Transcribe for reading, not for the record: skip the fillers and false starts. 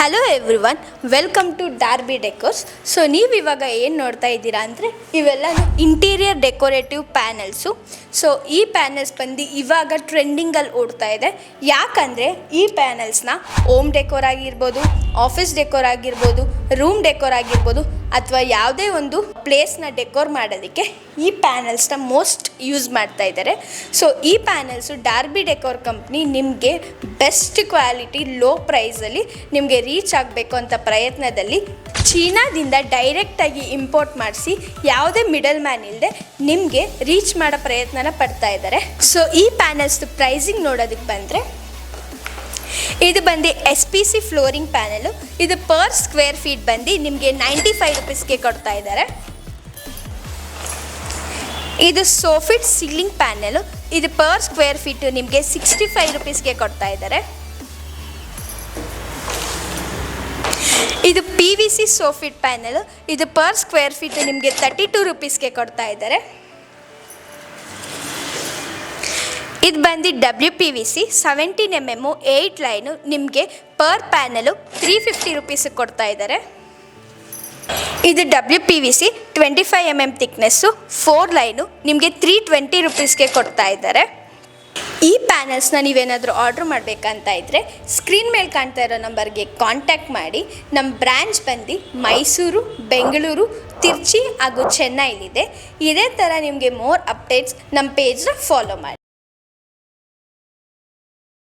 Hello everyone, welcome to Darby decors. So ನೀವು ಇವಾಗ ಏನು ನೋಡ್ತಾ ಇದ್ದೀರಾ ಅಂದರೆ ಇವೆಲ್ಲ ಇಂಟೀರಿಯರ್ ಡೆಕೋರೇಟಿವ್ ಪ್ಯಾನಲ್ಸು. ಸೊ ಈ ಪ್ಯಾನಲ್ಸ್ ಬಂದು ಇವಾಗ ಟ್ರೆಂಡಿಂಗಲ್ಲಿ ಓಡ್ತಾ ಇದೆ. ಯಾಕಂದರೆ ಈ ಪ್ಯಾನಲ್ಸ್ನ ಹೋಮ್ ಡೆಕೋರ್ ಆಗಿರ್ಬೋದು, ಆಫೀಸ್ ಡೆಕೋರ್ ಆಗಿರ್ಬೋದು, ರೂಮ್ ಡೆಕೋರ್ ಆಗಿರ್ಬೋದು, ಅಥವಾ ಯಾವುದೇ ಒಂದು ಪ್ಲೇಸ್ನ ಡೆಕೋರ್ ಮಾಡೋದಕ್ಕೆ ಈ ಪ್ಯಾನಲ್ಸ್ನ ಮೋಸ್ಟ್ ಯೂಸ್ ಮಾಡ್ತಾ ಇದ್ದಾರೆ. ಸೊ ಈ ಪ್ಯಾನಲ್ಸು ಡಾರ್ಬಿ ಡೆಕೋರ್ ಕಂಪ್ನಿ ನಿಮಗೆ ಬೆಸ್ಟ್ ಕ್ವಾಲಿಟಿ ಲೋ ಪ್ರೈಸಲ್ಲಿ ನಿಮಗೆ ರೀಚ್ ಆಗಬೇಕು ಅಂತ ಪ್ರಯತ್ನದಲ್ಲಿ ಚೀನಾದಿಂದ ಡೈರೆಕ್ಟಾಗಿ ಇಂಪೋರ್ಟ್ ಮಾಡಿಸಿ ಯಾವುದೇ ಮಿಡಲ್ ಮ್ಯಾನ್ ಇಲ್ಲದೆ ನಿಮಗೆ ರೀಚ್ ಮಾಡೋ ಪ್ರಯತ್ನನ ಪಡ್ತಾ ಇದ್ದಾರೆ. ಸೊ ಈ ಪ್ಯಾನಲ್ಸ್ದು ಪ್ರೈಸಿಂಗ್ ನೋಡೋದಕ್ಕೆ ಬಂದರೆ ಇದು ಬಂದು SPC ಫ್ಲೋರಿಂಗ್ ಪ್ಯಾನಲು. ಇದು ಪರ್ ಸ್ಕ್ವೇರ್ ಫೀಟ್ ಬಂದು ನಿಮಗೆ 95 ರುಪೀಸ್ಗೆ ಕೊಡ್ತಾ ಇದ್ದಾರೆ. ಇದು ಸೋಫಿಟ್ ಸೀಲಿಂಗ್ ಪ್ಯಾನಲು. ಇದು ಪರ್ ಸ್ಕ್ವೇರ್ ಫೀಟು ನಿಮಗೆ 65 ರುಪೀಸ್ಗೆ ಕೊಡ್ತಾ ಇದ್ದಾರೆ. ಇದು PVC ಸೋಫಿಟ್ ಪ್ಯಾನಲು. ಇದು ಪರ್ ಸ್ಕ್ವೇರ್ ಫೀಟು ನಿಮಗೆ 32 ರುಪೀಸ್ಗೆ ಕೊಡ್ತಾ ಇದ್ದಾರೆ. ಇದು ಬಂದು WPVC 17 mm 8 ಲೈನು ನಿಮಗೆ ಪರ್ ಪ್ಯಾನಲು 350 ರುಪೀಸಿಗೆ ಕೊಡ್ತಾ ಇದ್ದಾರೆ. ಇದು WPVC 25 mm ಥಿಕ್ನೆಸ್ಸು 4 ಲೈನು ನಿಮಗೆ 320 ರುಪೀಸ್ಗೆ ಕೊಡ್ತಾ ಇದ್ದಾರೆ. ಈ ಪ್ಯಾನಲ್ಸ್ನ ನೀವೇನಾದರೂ ಆರ್ಡ್ರ್ ಮಾಡಬೇಕಂತ ಇದ್ದರೆ ಸ್ಕ್ರೀನ್ ಮೇಲೆ ಕಾಣ್ತಾ ಇರೋ ನಂಬರ್ಗೆ ಕಾಂಟ್ಯಾಕ್ಟ್ ಮಾಡಿ. ನಮ್ಮ ಬ್ರ್ಯಾಂಚ್ ಬಂದು ಮೈಸೂರು, ಬೆಂಗಳೂರು, ತಿರ್ಚಿ ಹಾಗೂ ಚೆನ್ನೈಲಿದೆ. ಇದೇ ಥರ ನಿಮಗೆ ಮೋರ್ ಅಪ್ಡೇಟ್ಸ್ ನಮ್ಮ ಪೇಜ್ನ ಫಾಲೋ ಮಾಡಿ.